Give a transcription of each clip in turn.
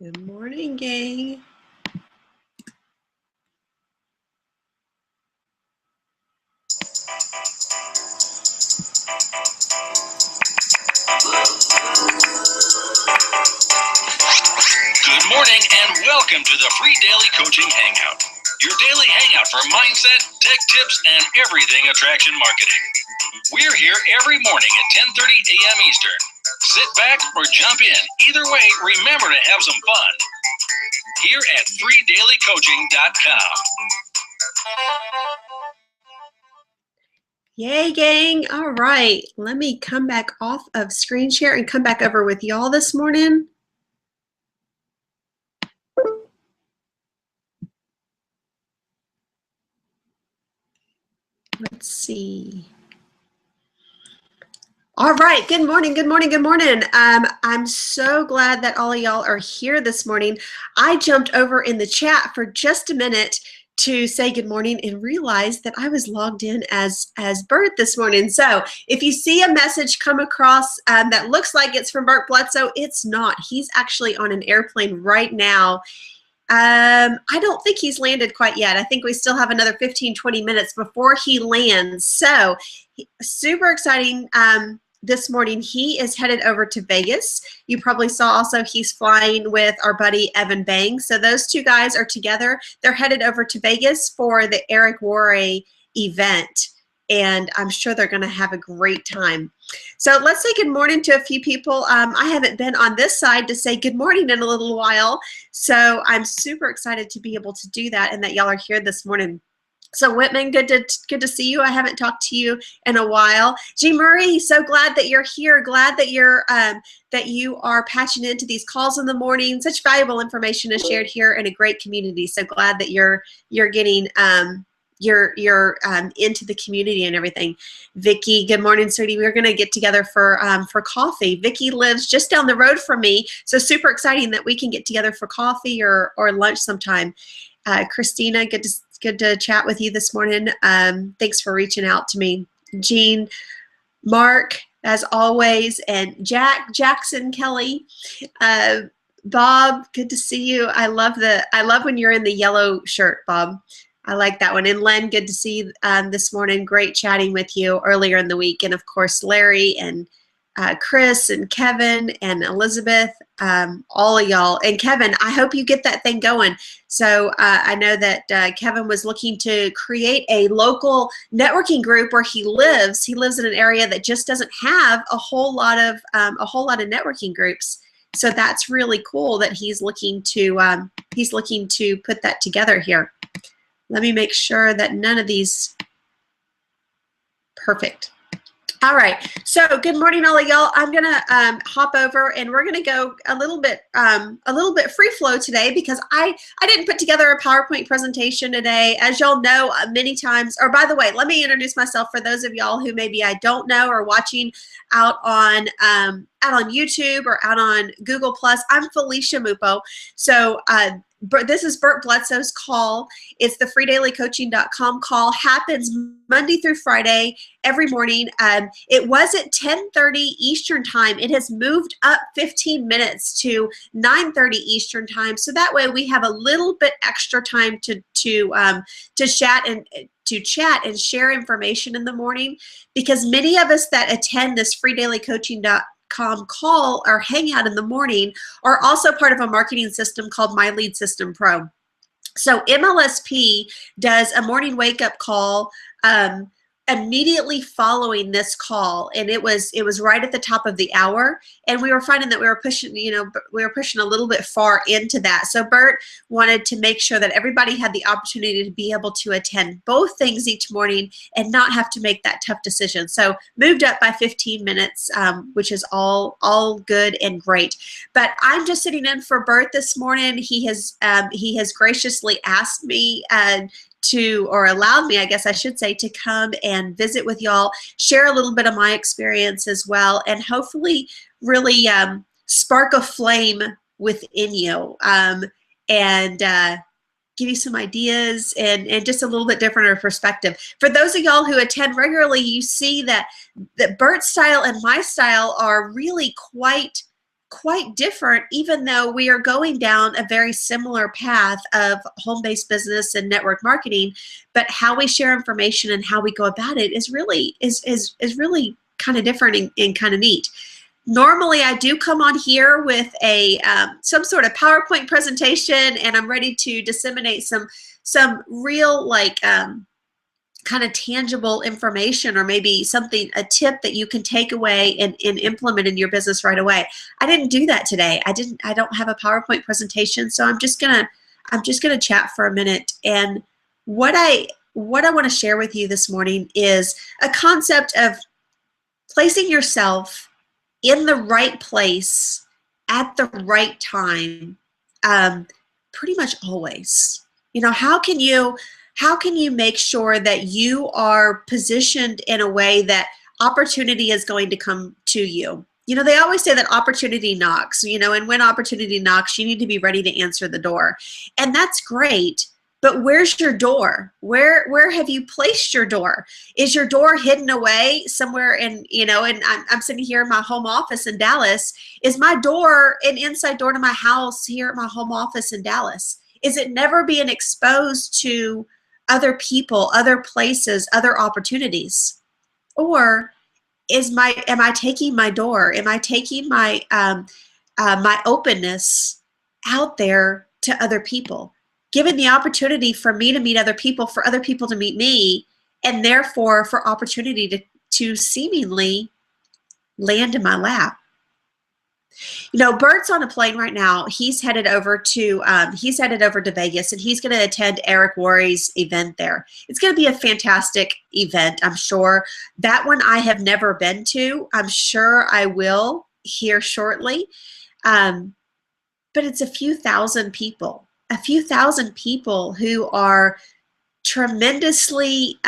Good morning, gang. Good morning and welcome to the free daily coaching hangout. Your daily hangout for mindset, tech tips, and everything attraction marketing. We're here every morning at 10:30 a.m. Eastern. Sit back or jump in. Either way, remember to have some fun. Here at freedailycoaching.com. Yay, gang. All right. Let me come back off of screen share and come back over with y'all this morning. Let's see. All right. Good morning. Good morning. Good morning. I'm so glad that all of y'all are here this morning. I jumped over in the chat for just a minute to say good morning and realized that I was logged in as Bert this morning. So if you see a message come across that looks like it's from Bert Bledsoe, it's not. He's actually on an airplane right now. I don't think he's landed quite yet. I think we still have another 15, 20 minutes before he lands. So super exciting. This morning he is headed over to Vegas. You probably saw also he's flying with our buddy Evan Bang. So those two guys are together. They're headed over to Vegas for the Eric Worre event, and I'm sure they're going to have a great time. So let's say good morning to a few people. I haven't been on this side to say good morning in a little while, so I'm super excited to be able to do that and that y'all are here this morning. So Whitman, good to see you. I haven't talked to you in a while. G. Murray, so glad that you're here. Glad that you are patching into these calls in the morning. Such valuable information is shared here in a great community. So glad that you're getting you're into the community and everything. Vicky, good morning, sweetie. We're gonna get together for coffee. Vicky lives just down the road from me, so super exciting that we can get together for coffee or lunch sometime. Christina, good to chat with you this morning. Thanks for reaching out to me. Jean, Mark, as always, and Jackson Kelly. Bob, good to see you. I love when you're in the yellow shirt, Bob. I like that one. And Len, good to see you this morning. Great chatting with you earlier in the week. And of course, Larry and Chris and Kevin and Elizabeth, all of y'all. And Kevin, I hope you get that thing going. So I know that Kevin was looking to create a local networking group where he lives. He lives in an area that just doesn't have a whole lot of networking groups. So that's really cool that he's looking to put that together here. Let me make sure that none of these, perfect. All right, so good morning, all of y'all. I'm gonna hop over and we're gonna go a little bit free flow today because I didn't put together a PowerPoint presentation today. As y'all know, many times, or by the way, let me introduce myself for those of y'all who maybe I don't know or watching out on YouTube or out on Google+. I'm Felicia Mupo. So this is Bert Bledsoe's call. It's the freedailycoaching.com call. Happens Monday through Friday every morning. It was at 10:30 Eastern time. It has moved up 15 minutes to 9:30 Eastern time. So that way we have a little bit extra time to chat and share information in the morning, because many of us that attend this freedailycoaching.com call or hangout in the morning are also part of a marketing system called My Lead System Pro. So MLSP does a morning wake up call immediately following this call, and it was right at the top of the hour, and we were finding that we were pushing a little bit far into that. So Bert wanted to make sure that everybody had the opportunity to be able to attend both things each morning and not have to make that tough decision. So moved up by 15 minutes, which is all good and great. But I'm just sitting in for Bert this morning. He has graciously asked me or allowed me, I guess I should say, to come and visit with y'all, share a little bit of my experience as well, and hopefully really spark a flame within you and give you some ideas and just a little bit different of perspective. For those of y'all who attend regularly, you see that Bert's style and my style are really quite quite different, even though we are going down a very similar path of home-based business and network marketing, but how we share information and how we go about it is really really kind of different and kind of neat. Normally, I do come on here with a some sort of PowerPoint presentation, and I'm ready to disseminate some real kind of tangible information, or maybe a tip that you can take away and implement in your business right away. I didn't do that today. I don't have a PowerPoint presentation, so I'm just gonna chat for a minute. And what I want to share with you this morning is a concept of placing yourself in the right place at the right time, pretty much always. How can you make sure that you are positioned in a way that opportunity is going to come to you? They always say that opportunity knocks, and when opportunity knocks, you need to be ready to answer the door. And that's great. But where's your door? Where have you placed your door? Is your door hidden away somewhere and I'm sitting here in my home office in Dallas. Is my door an inside door to my house here at my home office in Dallas? Is it never being exposed to other people, other places, other opportunities? Or am I taking my door? Am I taking my my openness out there to other people? Given the opportunity for me to meet other people, for other people to meet me, and therefore for opportunity to seemingly land in my lap. Bert's on a plane right now. He's headed over to Vegas, and he's going to attend Eric Worre's event there. It's going to be a fantastic event, I'm sure. That one I have never been to. I'm sure I will here shortly. But it's a few thousand people. A few thousand people who are tremendously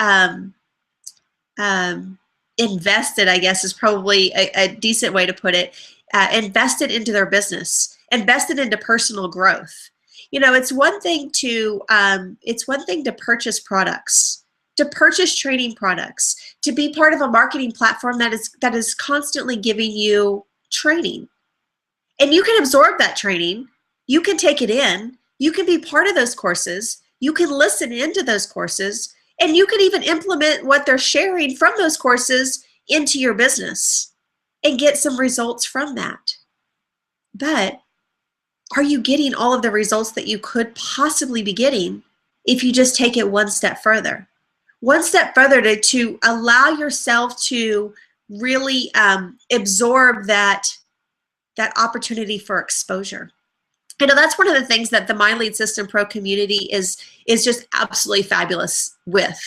invested, I guess is probably a decent way to put it, invested into their business, invested into personal growth. It's one thing to purchase products, to purchase training products, to be part of a marketing platform that is constantly giving you training. And you can absorb that training, you can take it in, you can be part of those courses, you can listen into those courses, and you can even implement what they're sharing from those courses into your business and get some results from that. But are you getting all of the results that you could possibly be getting if you just take it one step further? One step further to allow yourself to really absorb that opportunity for exposure. That's one of the things that the My Lead System Pro community is just absolutely fabulous with.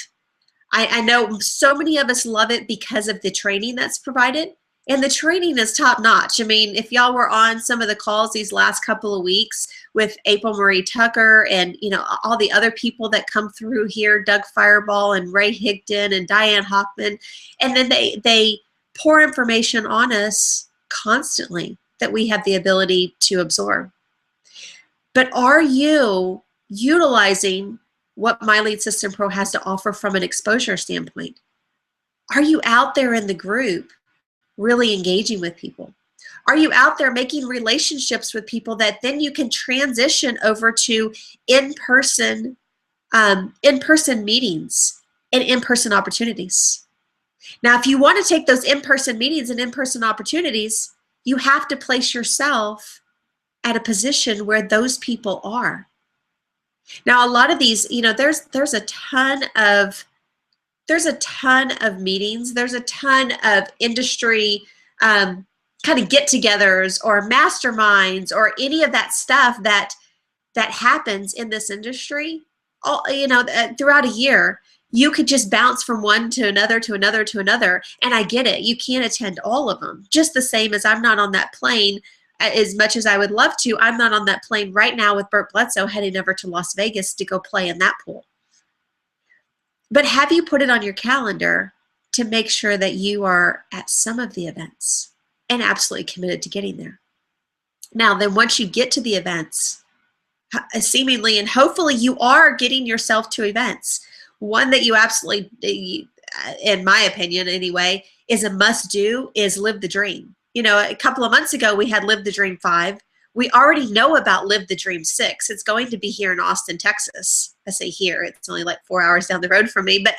I know so many of us love it because of the training that's provided, and the training is top notch. I mean, if y'all were on some of the calls these last couple of weeks with April Marie Tucker and all the other people that come through here, Doug Fireball and Ray Higdon and Diane Hoffman, and then they pour information on us constantly that we have the ability to absorb. But are you utilizing what My Lead System Pro has to offer from an exposure standpoint? Are you out there in the group really engaging with people? Are you out there making relationships with people that then you can transition over to in-person meetings and in-person opportunities? Now, if you want to take those in-person meetings and in-person opportunities, you have to place yourself at a position where those people are. Now, a lot of these, there's a ton of meetings, there's a ton of industry kind of get-togethers or masterminds or any of that stuff that happens in this industry. Throughout a year, you could just bounce from one to another to another to another, and I get it. You can't attend all of them. Just the same as I'm not on that plane. As much as I would love to, I'm not on that plane right now with Bert Bledsoe heading over to Las Vegas to go play in that pool. But have you put it on your calendar to make sure that you are at some of the events and absolutely committed to getting there? Now, then once you get to the events, seemingly and hopefully you are getting yourself to events. One that you absolutely, in my opinion anyway, is a must-do is live the dream. a couple of months ago, we had Live the Dream 5. We already know about Live the Dream 6. It's going to be here in Austin, Texas. I say here, it's only like 4 hours down the road from me, but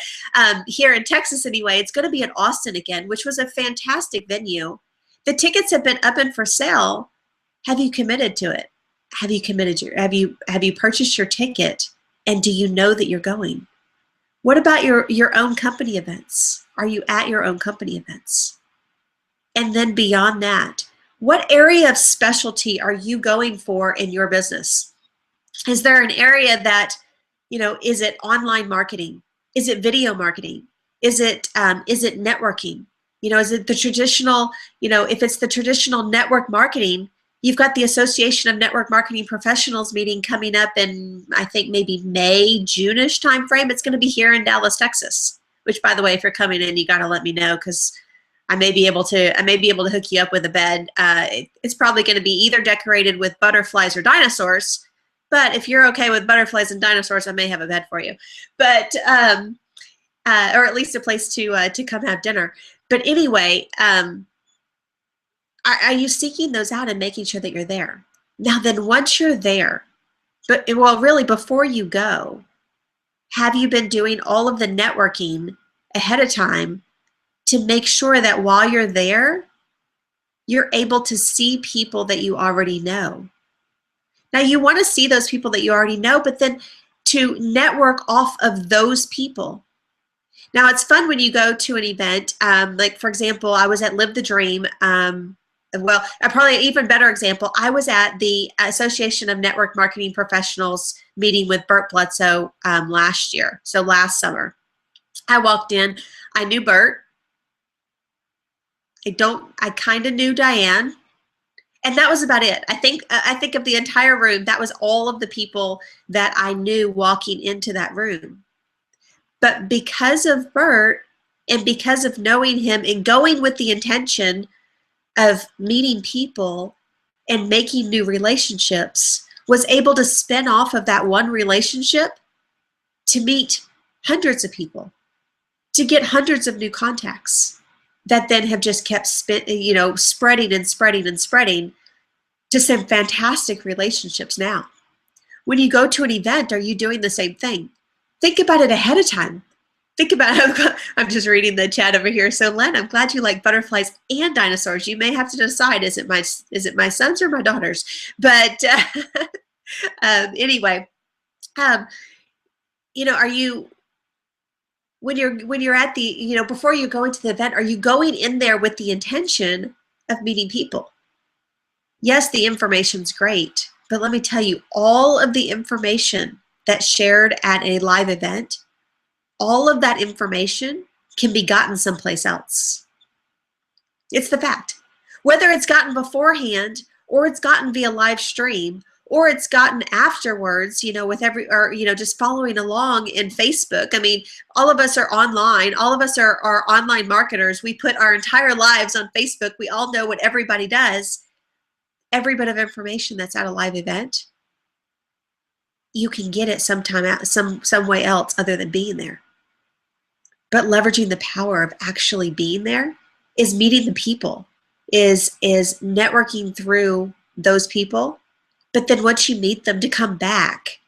here in Texas anyway, it's going to be in Austin again, which was a fantastic venue. The tickets have been up and for sale. Have you committed to it? Have you purchased your ticket, and do you know that you're going? What about your own company events? Are you at your own company events? And then beyond that, what area of specialty are you going for in your business? Is there an area that, is it online marketing? Is it video marketing? Is it networking? Is it the traditional, if it's the traditional network marketing, you've got the Association of Network Marketing Professionals meeting coming up in, I think, maybe May, June-ish timeframe. It's going to be here in Dallas, Texas, which, by the way, if you're coming in, you got to let me know, because I may be able to hook you up with a bed. It's probably going to be either decorated with butterflies or dinosaurs, but if you're okay with butterflies and dinosaurs, I may have a bed for you. But or at least a place to come have dinner. But anyway, are you seeking those out and making sure that you're there? Now then, once you're there, really before you go, have you been doing all of the networking ahead of time to make sure that while you're there, you're able to see people that you already know? Now, you want to see those people that you already know, but then to network off of those people. Now, it's fun when you go to an event, like, for example, I was at Live the Dream. Probably an even better example, I was at the Association of Network Marketing Professionals meeting with Bert Bledsoe last year, so last summer. I walked in, I knew Bert. I kind of knew Diane, and that was about it. I think of the entire room, that was all of the people that I knew walking into that room. But because of Bert, and because of knowing him and going with the intention of meeting people and making new relationships, was able to spin off of that one relationship to meet hundreds of people, to get hundreds of new contacts that then have just kept spreading and spreading and spreading to some fantastic relationships now. When you go to an event, are you doing the same thing? Think about it ahead of time. Think about it. I'm just reading the chat over here. So Len, I'm glad you like butterflies and dinosaurs. You may have to decide, is it my sons or my daughters? But anyway, are you, when you're at the, before you go into the event, are you going in there with the intention of meeting people? Yes, the information's great, but let me tell you, all of the information that's shared at a live event, all of that information can be gotten someplace else. It's the fact. Whether it's gotten beforehand, or it's gotten via live stream, or it's gotten afterwards, just following along in Facebook. I mean, all of us are online. All of us are online marketers. We put our entire lives on Facebook. We all know what everybody does. Every bit of information that's at a live event, you can get it some way else other than being there. But leveraging the power of actually being there is meeting the people, is networking through those people. But then once you meet them, to come back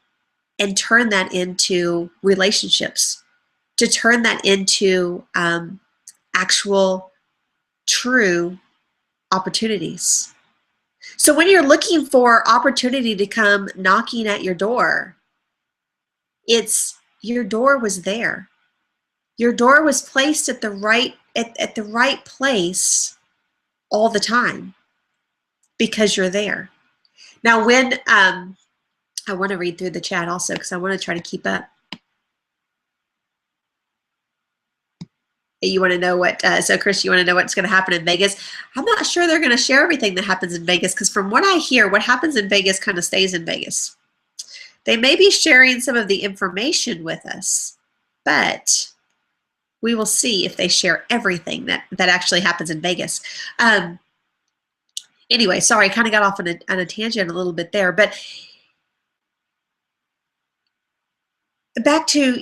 and turn that into relationships, to turn that into actual, true opportunities. So when you're looking for opportunity to come knocking at your door, your door was there. Your door was placed at the right place all the time because you're there. Now, when I want to read through the chat also, because I want to try to keep up. You want to know what, so Chris, you want to know what's going to happen in Vegas? I'm not sure they're going to share everything that happens in Vegas, because from what I hear, what happens in Vegas kind of stays in Vegas. They may be sharing some of the information with us, but we will see if they share everything that actually happens in Vegas. Anyway, sorry, I kind of got off on a tangent a little bit there, but back to,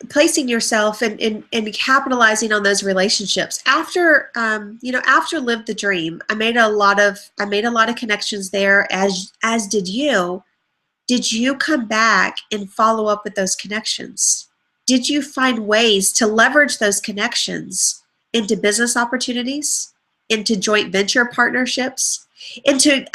placing yourself and capitalizing on those relationships. After after Live the Dream, I made a lot of connections there, as did you. Did you come back and follow up with those connections? Did you find ways to leverage those connections into business opportunities, into joint venture partnerships, into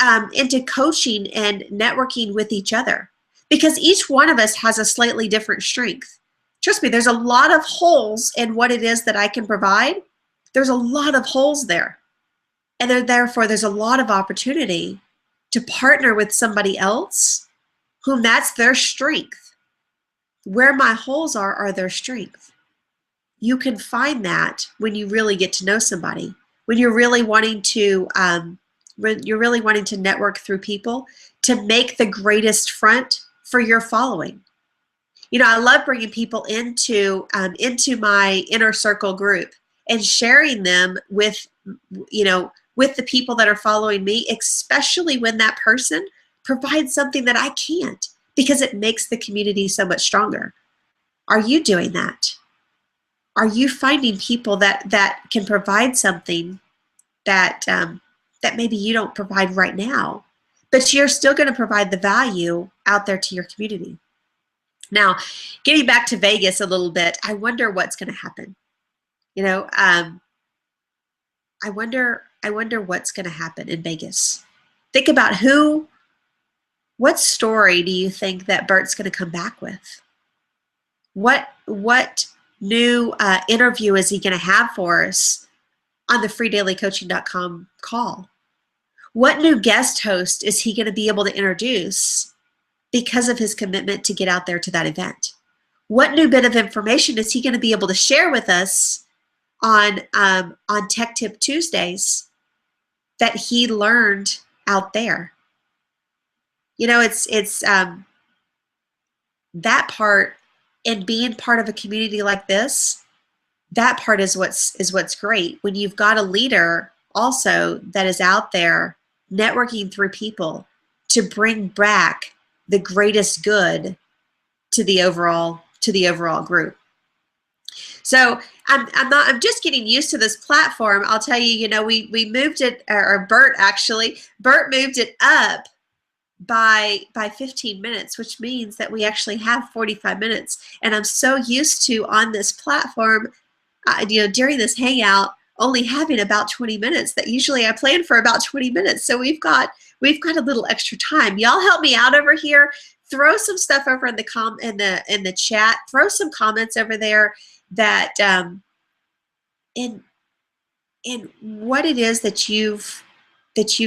coaching and networking with each other? Because each one of us has a slightly different strength. Trust me, there's a lot of holes in what it is that I can provide. There's a lot of holes there. And therefore, there's a lot of opportunity to partner with somebody else whom that's their strength. Where my holes are their strength. You can find that when you really get to know somebody, when you're really wanting to network through people to make the greatest front for your following. I love bringing people into my inner circle group and sharing them with the people that are following me, especially when that person provides something that I can't, because it makes the community so much stronger. Are you doing that? Are you finding people that can provide something that maybe you don't provide right now, but you're still going to provide the value out there to your community? Now, getting back to Vegas a little bit, I wonder what's going to happen. I wonder what's going to happen in Vegas. Think about what story do you think that Bert's going to come back with? What new interview is he going to have for us on the freedailycoaching.com call? What new guest host is he going to be able to introduce because of his commitment to get out there to that event? What new bit of information is he going to be able to share with us on Tech Tip Tuesdays that he learned out there? It's that part, and being part of a community like this, that part is what's great. When you've got a leader also that is out there networking through people to bring back the greatest good to the overall group. So I'm just getting used to this platform. I'll tell you, we moved it, or Bert moved it up by 15 minutes, which means that we actually have 45 minutes. And I'm so used to, on this platform, during this hangout, only having about 20 minutes, that usually I plan for about 20 minutes. So we've got a little extra time. Y'all help me out over here. Throw some stuff over in the chat. Throw some comments over there that in what it is that you've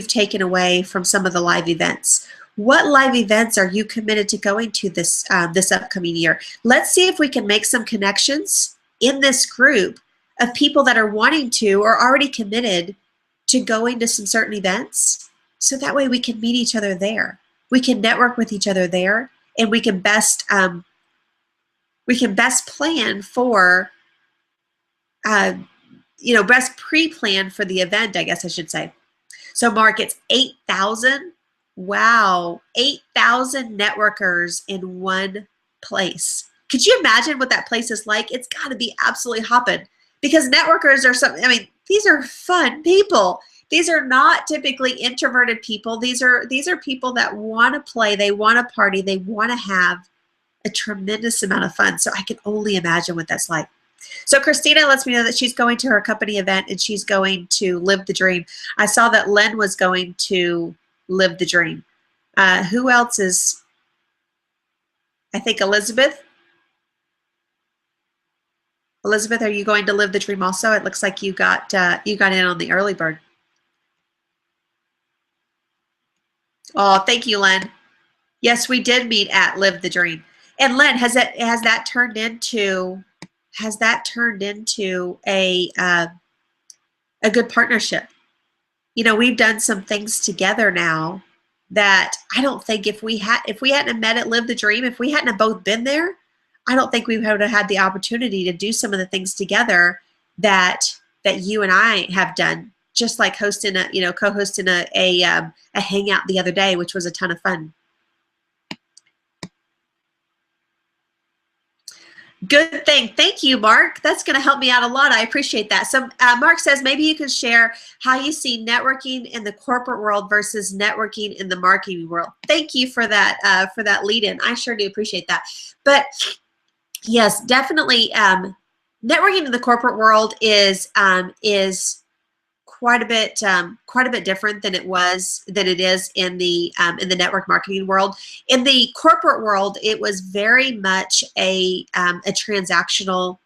taken away from some of the live events. What live events are you committed to going to this upcoming year? Let's see if we can make some connections in this group of people that are wanting to or already committed to going to some certain events, so that way we can meet each other there. We can network with each other there, and we can best plan for best pre-plan for the event, I guess I should say. So Mark, it's 8,000. Wow, 8,000 networkers in one place. Could you imagine what that place is like? It's got to be absolutely hopping, because networkers are these are fun people. These are not typically introverted people. These are people that want to play, they want to party, they want to have a tremendous amount of fun. So I can only imagine what that's like. So Christina lets me know that she's going to her company event and she's going to live the dream. I saw that Len was going to live the dream. Who else is? I think Elizabeth. Elizabeth, are you going to live the dream also? It looks like you got in on the early bird. Oh, thank you, Len. Yes, we did meet at Live the Dream. And Len, has that turned into a good partnership? We've done some things together now that I don't think if we hadn't met at Live the Dream, if we hadn't have both been there, I don't think we would have had the opportunity to do some of the things together that you and I have done. Just like co-hosting a hangout the other day, which was a ton of fun. Good thing. Thank you, Mark. That's going to help me out a lot. I appreciate that. So Mark says maybe you can share how you see networking in the corporate world versus networking in the marketing world. Thank you for that lead in. I sure do appreciate that. But yes, definitely. Networking in the corporate world is quite a bit different than it is in the network marketing world. In the corporate world, it was very much a transactional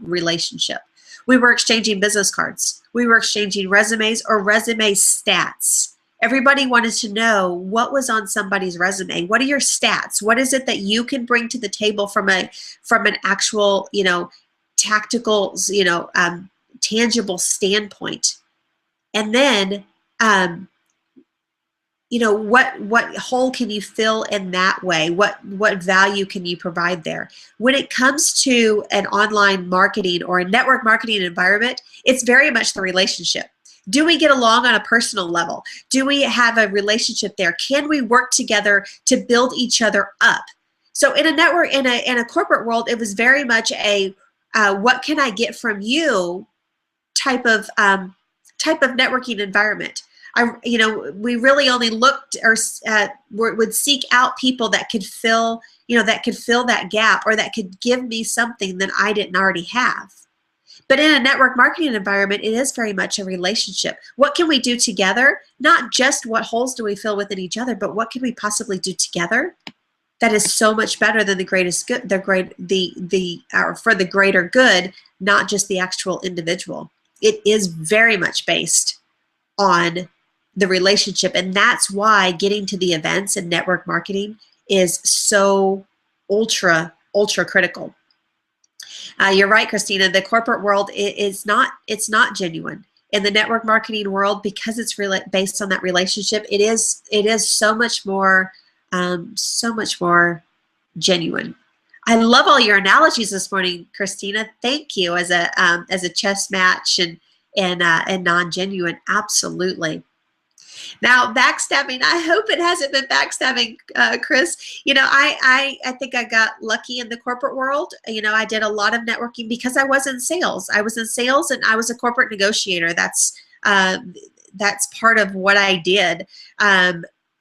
relationship. We were exchanging business cards. We were exchanging resumes or resume stats. Everybody wanted to know what was on somebody's resume. What are your stats? What is it that you can bring to the table from an actual, tactical, tangible standpoint? And then what hole can you fill in that way? What value can you provide there? When it comes to an online marketing or a network marketing environment, it's very much the relationship. Do we get along on a personal level? Do we have a relationship there? Can we work together to build each other up? So in a network, in a corporate world, it was very much a what can I get from you type of networking environment. We really only looked or would seek out people that could fill that gap, or that could give me something that I didn't already have. But in a network marketing environment, it is very much a relationship. What can we do together? Not just what holes do we fill within each other, but what can we possibly do together that is so much better than the greatest good, for the greater good, not just the actual individual. It is very much based on the relationship, and that's why getting to the events and network marketing is so ultra critical. You're right, Christina. The corporate world it's not genuine. In the network marketing world, because it's really based on that relationship, it is so much more genuine. I love all your analogies this morning, Christina. Thank you. As a chess match and non-genuine, absolutely. Now, backstabbing, I hope it hasn't been backstabbing, Chris. I think I got lucky in the corporate world. I did a lot of networking because I was in sales. I was in sales and I was a corporate negotiator. That's part of what I did.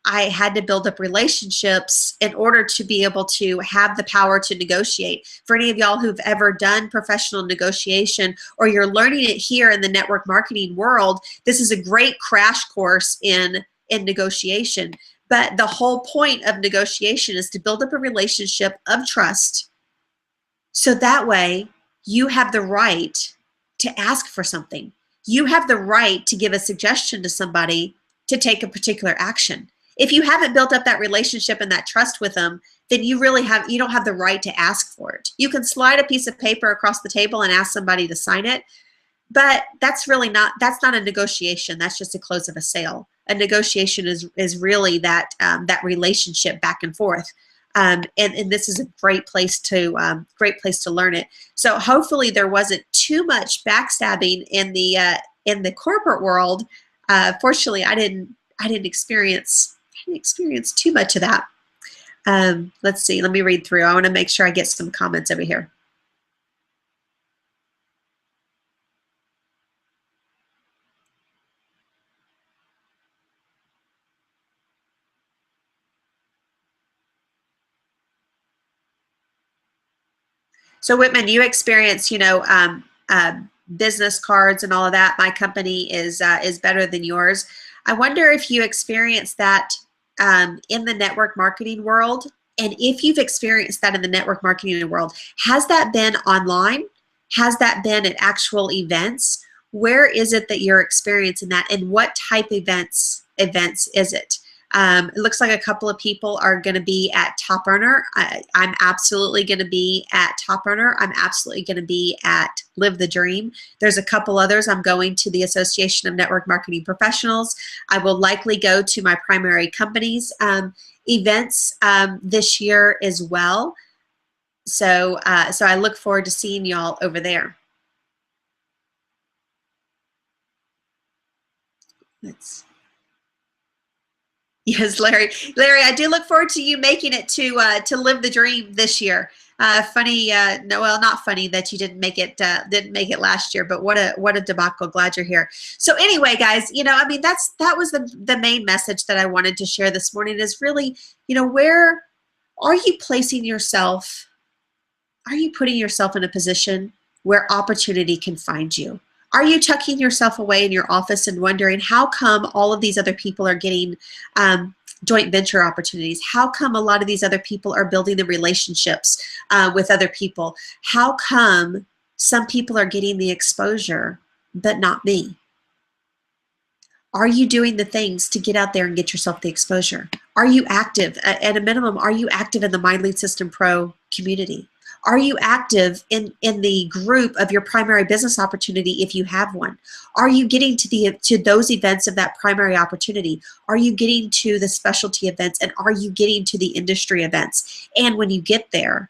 I had to build up relationships in order to be able to have the power to negotiate. For any of y'all who've ever done professional negotiation, or you're learning it here in the network marketing world, this is a great crash course in negotiation. But the whole point of negotiation is to build up a relationship of trust, so that way you have the right to ask for something. You have the right to give a suggestion to somebody to take a particular action. If you haven't built up that relationship and that trust with them, then you don't have the right to ask for it. You can slide a piece of paper across the table and ask somebody to sign it, but that's not a negotiation. That's just a close of a sale. A negotiation is really that relationship back and forth. And this is a great place to learn it. So hopefully there wasn't too much backstabbing in the corporate world. Fortunately, I didn't experience too much of that. Let's see. Let me read through. I want to make sure I get some comments over here. So Whitman, you experience, business cards and all of that. My company is better than yours. I wonder if you experience that in the network marketing world, and if you've experienced that in the network marketing world, has that been online? Has that been at actual events? Where is it that you're experiencing that, and what type of events is it? It looks like a couple of people are going to be at Top Earner. I'm absolutely going to be at Top Earner. I'm absolutely going to be at Live the Dream. There's a couple others. I'm going to the Association of Network Marketing Professionals. I will likely go to my primary company's events this year as well. So I look forward to seeing y'all over there. Yes, Larry. Larry, I do look forward to you making it to Live the Dream this year. Funny, no, well, not funny that you didn't make it last year, but what a debacle. Glad you're here. So anyway, guys, I mean, that was the main message that I wanted to share this morning is really, where are you placing yourself? Are you putting yourself in a position where opportunity can find you? Are you tucking yourself away in your office and wondering how come all of these other people are getting joint venture opportunities? How come a lot of these other people are building the relationships with other people? How come some people are getting the exposure, but not me? Are you doing the things to get out there and get yourself the exposure? Are you active? At a minimum, are you active in the Mind Lead System Pro community? Are you active in the group of your primary business opportunity if you have one? Are you getting to those events of that primary opportunity? Are you getting to the specialty events, and are you getting to the industry events? And when you get there,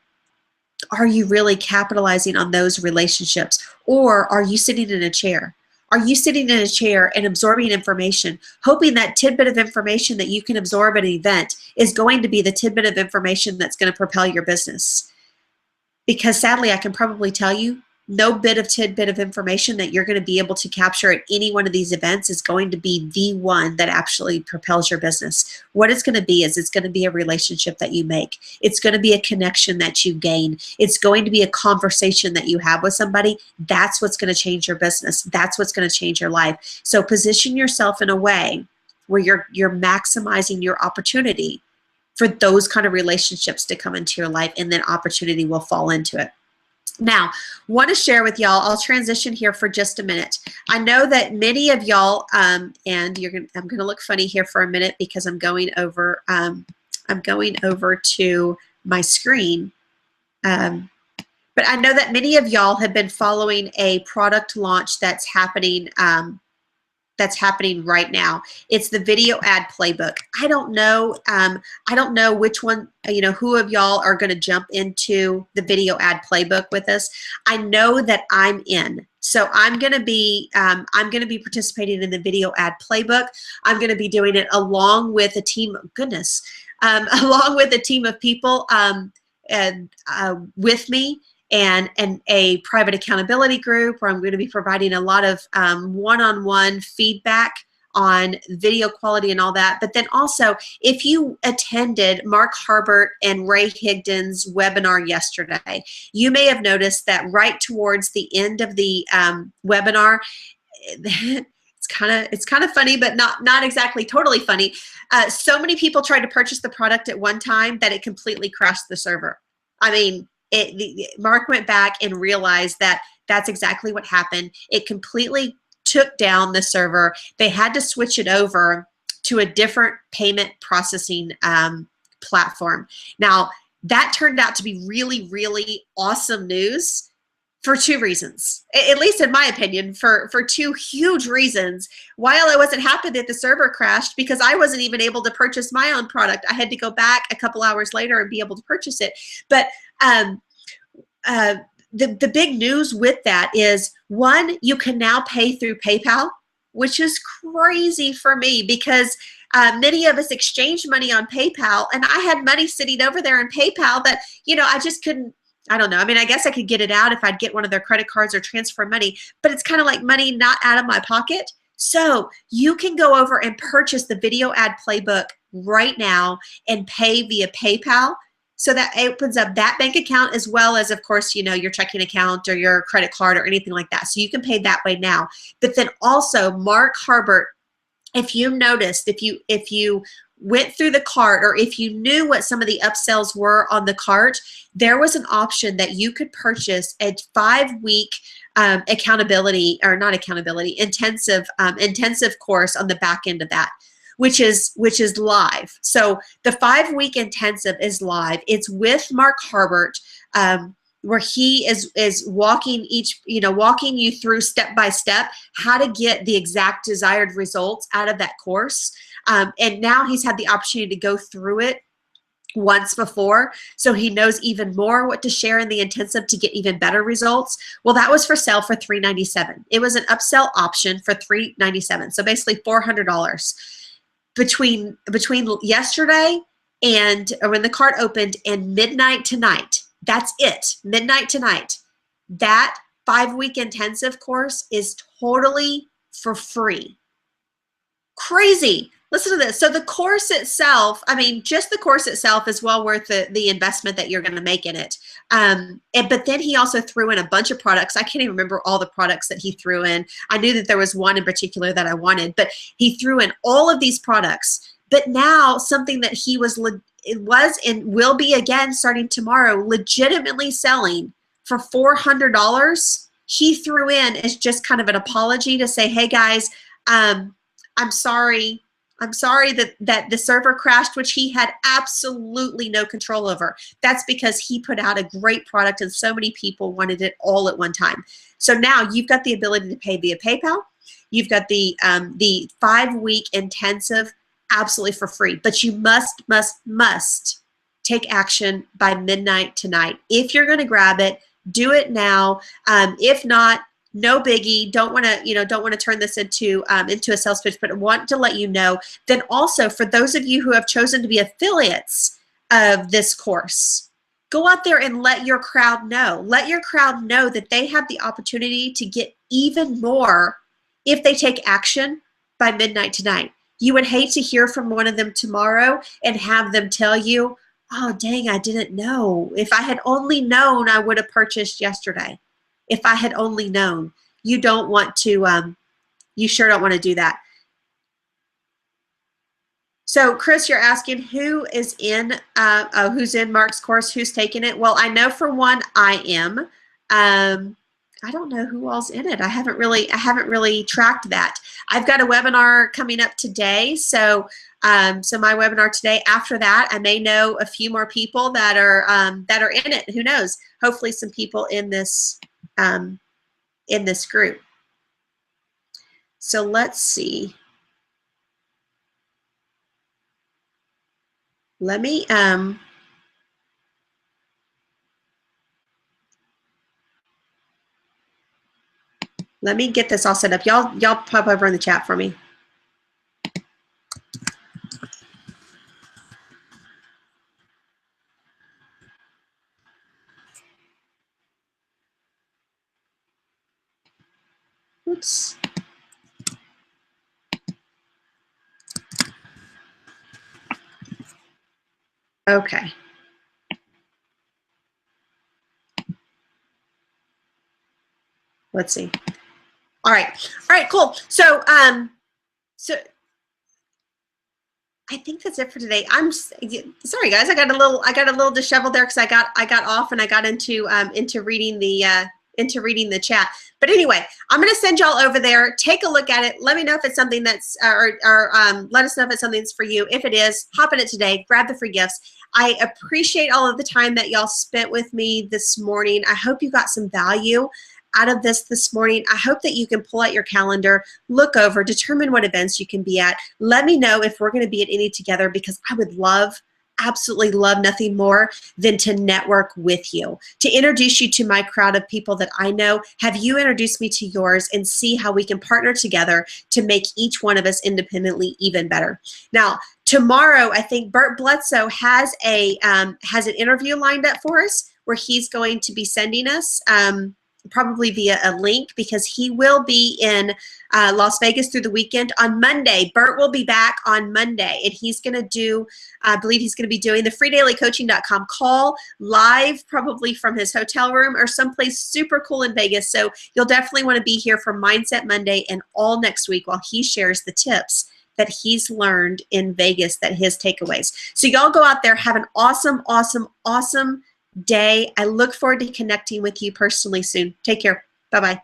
are you really capitalizing on those relationships, or are you sitting in a chair? Are you sitting in a chair and absorbing information, hoping that tidbit of information that you can absorb at an event is going to be the tidbit of information that's going to propel your business? Because sadly, I can probably tell you, no tidbit of information that you're going to be able to capture at any one of these events is going to be the one that actually propels your business. What it's going to be is it's going to be a relationship that you make. It's going to be a connection that you gain. It's going to be a conversation that you have with somebody. That's what's going to change your business. That's what's going to change your life. So position yourself in a way where you're maximizing your opportunity for those kind of relationships to come into your life, and then opportunity will fall into it. Now, want to share with y'all, I'll transition here for just a minute. I know that many of y'all, and I'm going to look funny here for a minute because I'm going over to my screen. But I know that many of y'all have been following a product launch that's happening right now. It's the video ad playbook. I don't know which one, who of y'all are going to jump into the video ad playbook with us. I know that I'm in. So I'm going to be participating in the video ad playbook. I'm going to be doing it along with a team. Along with a team of people with me. And a private accountability group where I'm going to be providing a lot of one-on-one feedback on video quality and all that. But then also, if you attended Mark Harbert and Ray Higdon's webinar yesterday, you may have noticed that right towards the end of the webinar, it's kind of funny, but not exactly totally funny. So many people tried to purchase the product at one time that it completely crashed the server. I mean, Mark went back and realized that that's exactly what happened. It completely took down the server. They had to switch it over to a different payment processing platform. Now, that turned out to be really, really awesome news for two reasons, at least in my opinion, for two huge reasons. While I wasn't happy that the server crashed because I wasn't even able to purchase my own product, I had to go back a couple hours later and be able to purchase it. But the big news with that is, one, you can now pay through PayPal, which is crazy for me because many of us exchanged money on PayPal, and I had money sitting over there in PayPal that, I just couldn't. I don't know. I mean, I guess I could get it out if I'd get one of their credit cards or transfer money, but it's kind of like money not out of my pocket. So you can go over and purchase the video ad playbook right now and pay via PayPal. So that opens up that bank account as well as, of course, your checking account or your credit card or anything like that. So you can pay that way now. But then also Mark Harbert, if you noticed, if you went through the cart, or if you knew what some of the upsells were on the cart, there was an option that you could purchase a 5-week intensive course on the back end of that, which is live. So the 5-week intensive is live. It's with Mark Harbert, where he is walking you through step by step how to get the exact desired results out of that course. And now he's had the opportunity to go through it once before, so he knows even more what to share in the intensive to get even better results. Well, that was for sale for $397. It was an upsell option for $397, so basically $400. Between yesterday and when the cart opened and midnight tonight, That's it, midnight tonight. That 5-week intensive course is totally for free. Crazy. Listen to this. So the course itself, I mean, just the course itself is well worth the investment that you're going to make in it. But then he also threw in a bunch of products. I can't even remember all the products that he threw in. I knew that there was one in particular that I wanted, but he threw in all of these products. But now something that he was and will be again starting tomorrow, legitimately selling for $400, he threw in as just kind of an apology to say, hey guys, I'm sorry. I'm sorry that the server crashed, which he had absolutely no control over. That's because he put out a great product and so many people wanted it all at one time. So now you've got the ability to pay via PayPal. You've got the 5-week intensive absolutely for free. But you must take action by midnight tonight. If you're going to grab it, do it now. If not, no biggie. Don't want to turn this into a sales pitch, but I want to let you know. Then also for those of you who have chosen to be affiliates of this course, go out there and let your crowd know. Let your crowd know that they have the opportunity to get even more if they take action by midnight tonight. You would hate to hear from one of them tomorrow and have them tell you, oh, dang, I didn't know. If I had only known, I would have purchased yesterday. If I had only known. You don't want to, you sure don't want to do that. So Chris, you're asking who's in Mark's course, who's taking it? Well, I know for one, I am. I don't know who all's in it. I haven't really tracked that. I've got a webinar coming up today. So so my webinar today, after that, I may know a few more people that are in it. Who knows? Hopefully some people in this group. So let's see. Let me get this all set up. Y'all pop over in the chat for me. Oops. Okay. Let's see. All right, cool. So so I think that's it for today. I'm sorry, guys. I got a little disheveled there because I got off and I got into reading the chat. But anyway, I'm going to send y'all over there. Take a look at it. Let me know if it's something that's let us know if it's something that's for you. If it is, hop in it today. Grab the free gifts. I appreciate all of the time that y'all spent with me this morning. I hope you got some value out of this morning. I hope that you can pull out your calendar, look over, determine what events you can be at. Let me know if we're going to be at any together, because I would absolutely love nothing more than to network with you, to introduce you to my crowd of people that I know, have you introduce me to yours, and see how we can partner together to make each one of us independently even better. Now, tomorrow, I think Bert Bledsoe has an interview lined up for us where he's going to be sending us probably via a link, because he will be in Las Vegas through the weekend. On Monday, Bert will be back on Monday, and he's going to do, I believe he's going to be doing the freedailycoaching.com call live, probably from his hotel room or someplace super cool in Vegas. So you'll definitely want to be here for Mindset Monday and all next week while he shares the tips that he's learned in Vegas, that his takeaways. So y'all go out there, have an awesome, awesome, awesome day. I look forward to connecting with you personally soon. Take care. Bye-bye.